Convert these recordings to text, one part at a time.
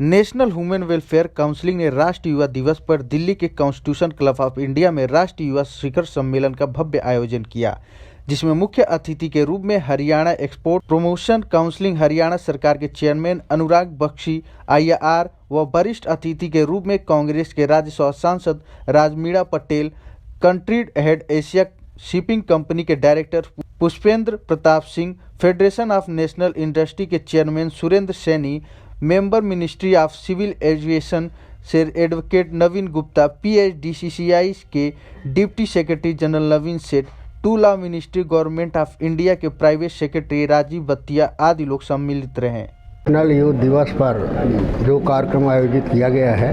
National human welfare council ने राष्ट्रीय युवा दिवस पर दिल्ली के कॉन्स्टिट्यूशन क्लब ऑफ इंडिया में राष्ट्रीय युवा शिखर सम्मेलन का भव्य आयोजन किया, जिसमें मुख्य अतिथि के रूप में Haryana export promotion council Haryana सरकार के चेयरमैन अनुराग बख्शी IAR व वरिष्ठ अतिथि के रूप में कांग्रेस के राज्यसभा सांसद Rajmeera Patel, country head Asia shipping company के director Pushpendra Pratap Singh, federation of national industry के chairman Surendra Saini, member ministry of civil aviation से एडवोकेट नवीन गुप्ता, PHDCCI के deputy secretary general Naveen Seth, to law ministry government of India के प्राइवेट सेक्रेटरी राजीव बत्तिया आदि लोग सम्मिलित रहे। नेशनल यूथ दिवस पर जो कार्यक्रम आयोजित किया गया है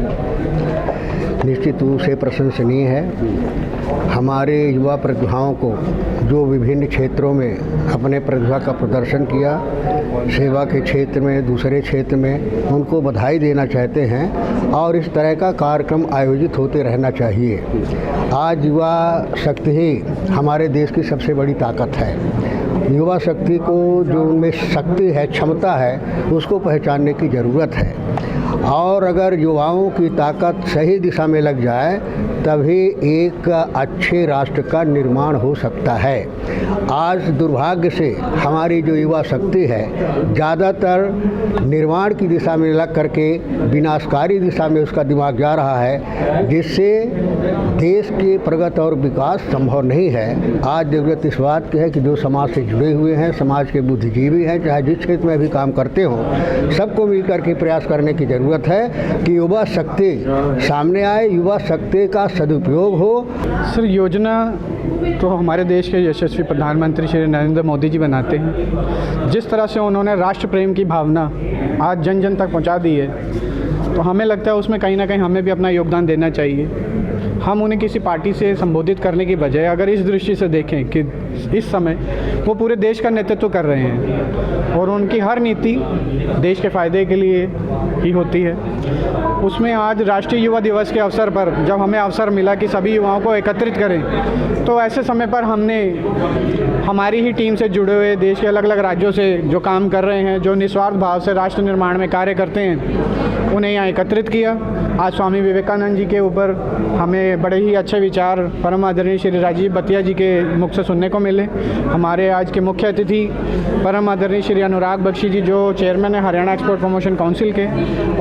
निश्चित रूप से प्रशंसनीय है। हमारे युवा प्रतिभाओं को जो विभिन्न क्षेत्रों में अपने प्रतिभा का प्रदर्शन किया, सेवा के क्षेत्र में, दूसरे क्षेत्र में, उनको बधाई देना चाहते हैं और इस तरह का कार्यक्रम आयोजित होते रहना चाहिए। आज युवा शक्ति ही हमारे देश की सबसे बड़ी ताकत है। युवा शक्ति को जो उनमें शक्ति है, क्षमता है, उसको पहचानने की ज़रूरत है और अगर युवाओं की ताकत सही दिशा में लग जाए तभी एक अच्छे राष्ट्र का निर्माण हो सकता है। आज दुर्भाग्य से हमारी जो युवा शक्ति है ज़्यादातर निर्माण की दिशा में लग करके विनाशकारी दिशा में उसका दिमाग जा रहा है, जिससे देश के प्रगति और विकास संभव नहीं है। आज ज़रूरत इस बात की है कि जो समाज से जुड़े हुए हैं, समाज के बुद्धिजीवी हैं, चाहे जिस क्षेत्र में भी काम करते हों, सबको मिलकर के प्रयास करने की ज़रूरत है कि युवा शक्ति सामने आए, युवा शक्ति का सदुपयोग हो। सर, योजना तो हमारे देश के यशस्वी प्रधानमंत्री श्री नरेंद्र मोदी जी बनाते हैं। जिस तरह से उन्होंने राष्ट्र प्रेम की भावना आज जन जन तक पहुंचा दी है, तो हमें लगता है उसमें कहीं ना कहीं हमें भी अपना योगदान देना चाहिए। हम उन्हें किसी पार्टी से संबोधित करने की बजाय अगर इस दृष्टि से देखें कि इस समय वो पूरे देश का नेतृत्व कर रहे हैं और उनकी हर नीति देश के फ़ायदे के लिए ही होती है, उसमें आज राष्ट्रीय युवा दिवस के अवसर पर जब हमें अवसर मिला कि सभी युवाओं को एकत्रित करें, तो ऐसे समय पर हमने हमारी ही टीम से जुड़े हुए देश के अलग अलग राज्यों से जो काम कर रहे हैं, जो निस्वार्थ भाव से राष्ट्र निर्माण में कार्य करते हैं, उन्हें यहाँ एकत्रित किया। आज स्वामी विवेकानंद जी के ऊपर हमें बड़े ही अच्छे विचार परम आदरणीय श्री राजीव बत्तिया जी के मुख से सुनने को मिले। हमारे आज के मुख्य अतिथि परम आदरणीय श्री अनुराग बख्शी जी, जो चेयरमैन है हरियाणा एक्सपोर्ट प्रमोशन काउंसिल के,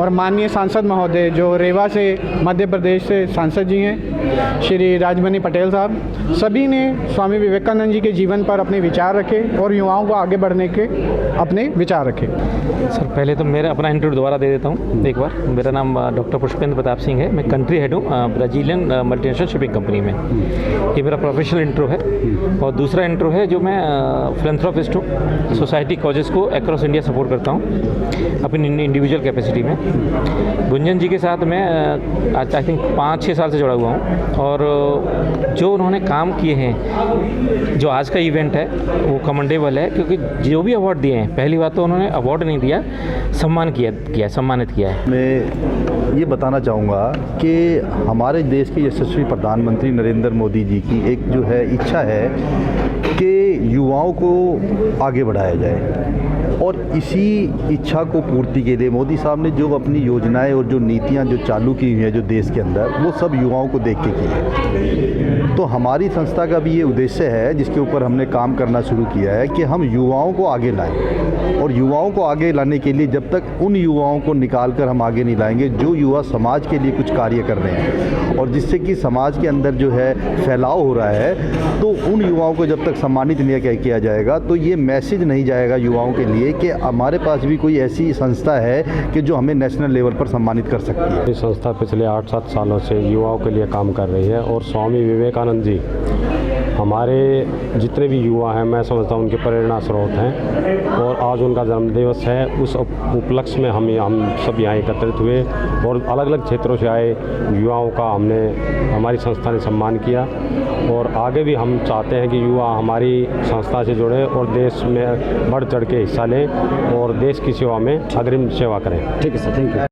और माननीय सांसद महोदय जो रेवा से मध्य प्रदेश से सांसद जी हैं, श्री राजमणि पटेल साहब, सभी ने स्वामी विवेकानंद जी के जीवन पर अपने विचार रखे और युवाओं को आगे बढ़ने के अपने विचार रखे। सर, पहले तो मेरा अपना इंट्रो दोबारा दे देता हूँ एक बार। मेरा नाम डॉक्टर पुष्पेंद्र प्रताप सिंह है। मैं कंट्री हेड हूँ ब्राज़ीलियन मल्टीनेशनल शिपिंग कंपनी में। ये मेरा प्रोफेशनल इंट्रो है। और दूसरा इंट्रो है जो मैं फिलैंथ्रोपिस्ट हूँ, सोसाइटी कॉजेज़ को अक्रॉस इंडिया सपोर्ट करता हूँ अपनी इंडिविजुअल कैपेसिटी में। गुंजन जी के साथ मैं आज आई थिंक 5-6 साल से जुड़ा हुआ हूँ और जो उन्होंने काम किए हैं, जो आज का इवेंट है वो कमेंडेबल है, क्योंकि जो भी अवार्ड दिए हैं, पहली बात तो उन्होंने अवार्ड नहीं दिया, सम्मानित किया है। मैं ये बताना चाहूँगा कि हमारे देश के यशस्वी प्रधानमंत्री नरेंद्र मोदी जी की एक जो है इच्छा है कि युवाओं को आगे बढ़ाया जाए और इसी इच्छा को पूर्ति के लिए मोदी साहब ने जो अपनी योजनाएं और जो नीतियां जो चालू की हुई हैं जो देश के अंदर, वो सब युवाओं को देख के की है। तो हमारी संस्था का भी ये उद्देश्य है, जिसके ऊपर हमने काम करना शुरू किया है, कि हम युवाओं को आगे लाएं। और युवाओं को आगे लाने के लिए जब तक उन युवाओं को निकाल कर हम आगे नहीं लाएंगे जो युवा समाज के लिए कुछ कार्य कर रहे हैं और जिससे कि समाज के अंदर जो है फैलाव हो रहा है, तो उन युवाओं को जब तक सम्मानित नहीं किया जाएगा तो ये मैसेज नहीं जाएगा युवाओं के लिए कि हमारे पास भी कोई ऐसी संस्था है कि जो हमें नेशनल लेवल पर सम्मानित कर सकती है। ये संस्था पिछले 8-7 सालों से युवाओं के लिए काम कर रही है और स्वामी विवेकानंद जी हमारे जितने भी युवा हैं, मैं समझता हूँ उनके प्रेरणा स्रोत हैं और आज उनका जन्मदिवस है। उस उपलक्ष्य में हम सब यहाँ एकत्रित हुए और अलग अलग क्षेत्रों से आए युवाओं का हमारी संस्था ने सम्मान किया और आगे भी हम चाहते हैं कि युवा हमारी संस्था से जुड़े और देश में बढ़ चढ़ के हिस्सा लें और देश की सेवा में अग्रिम सेवा करें। ठीक है सर, थैंक यू।